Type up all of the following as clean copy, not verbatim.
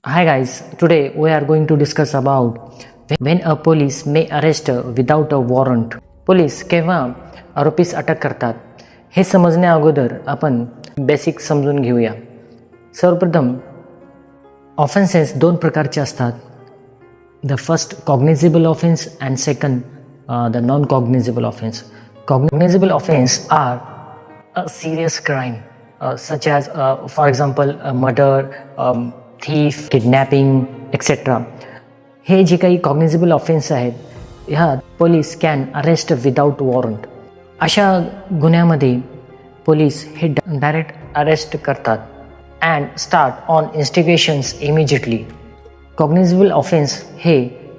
Hi guys, today we are going to discuss about when a police may arrest without a warrant. Police केव्हा आरोपीस अटक करतात हे समजण्या अगोदर आपण बेसिक समजून घेऊया. सर्वप्रथम ऑफेन्सेस दोन प्रकारचे असतात. The first cognizable offence and second the non cognizable offence. Cognizable offence are a serious crime such as for example murder, thief, kidnapping, etc. हे जे काही कॉग्निझेबल ऑफेन्स आहेत ह्यात police can arrest without warrant. अशा गुन्ह्यामध्ये पोलीस हे direct arrest करतात and start on investigations immediately. Cognizable offence हे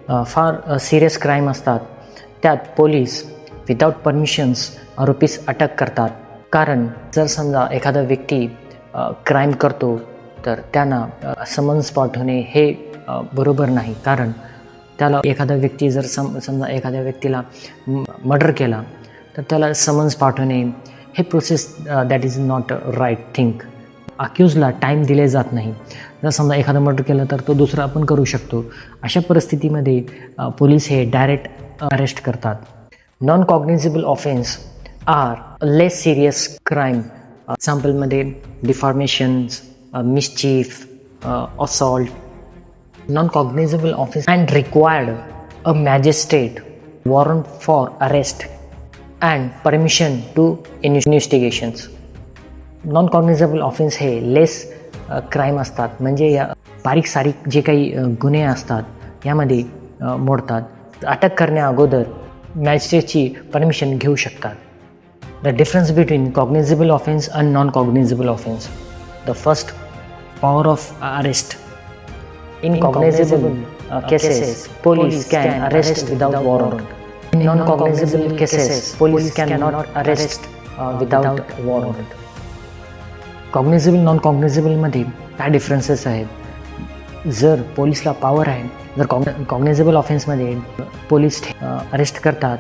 फार सिरियस क्राईम असतात. त्यात पोलीस विदाउट परमिशन्स आरोपीस अटक करतात. कारण जर समजा एखादा व्यक्ती क्राईम करतो तर त्यांना समन्स पाठवणे हे बरोबर नाही. कारण त्याला एखादा व्यक्ती जर समजा एखाद्या व्यक्तीला मर्डर केला तर त्याला समन्स पाठवणे हे process that is not right thing. अक्यूजला टाईम दिले जात नाही. जर समजा एखादा मर्डर केलं तर तो दुसरा आपण करू शकतो. अशा परिस्थितीमध्ये पोलीस हे डायरेक्ट अरेस्ट करतात. Non cognizable offence are less serious crime. एक्झाम्पलमध्ये deformations, mischief, assault. Non cognizable offence and required a magistrate warrant for arrest and permission to investigations. Non cognizable offence हे लेस क्राईम असतात. म्हणजे या बारीक सारीक जे काही गुन्हे असतात यामध्ये मोडतात. अटक करण्या अगोदर मॅजिस्ट्रेटची परमिशन घेऊ शकतात. The difference between cognizable offense and non-cognizable offense. The first, power of arrest. In cognizable cases, police can arrest without warrant. In non-cognizable cases, police cannot arrest without warrant. Cognizable, non-cognizable मध्ये काय differences आहेत? जर पोलिसला power आहे, जर कॉग्निझेबल ऑफेन्समध्ये police arrest करतात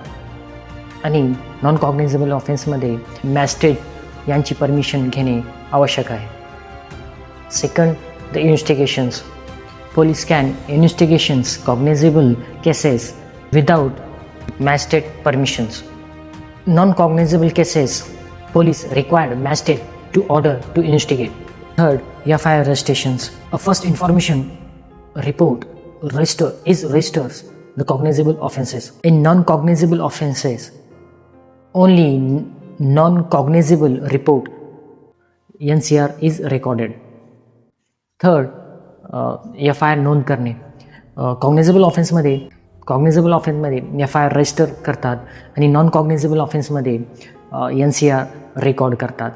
आणि non cognizable ऑफेन्समध्ये magistrate यांची परमिशन घेणे आवश्यक आहे. Second, the investigations. Police can investigations cognizable cases without magistrate permissions. Non cognizable cases police required magistrate to order to investigate. Third, FIR registrations. A first information report registers the cognizable offenses. In non-cognizable offenses, only non-cognizable report NCR is recorded. Third, FIR नोंद करणे. कॉग्निझेबल ऑफेन्समध्ये FIR register करतात आणि non cognizable ऑफेन्समध्ये NCR record करतात.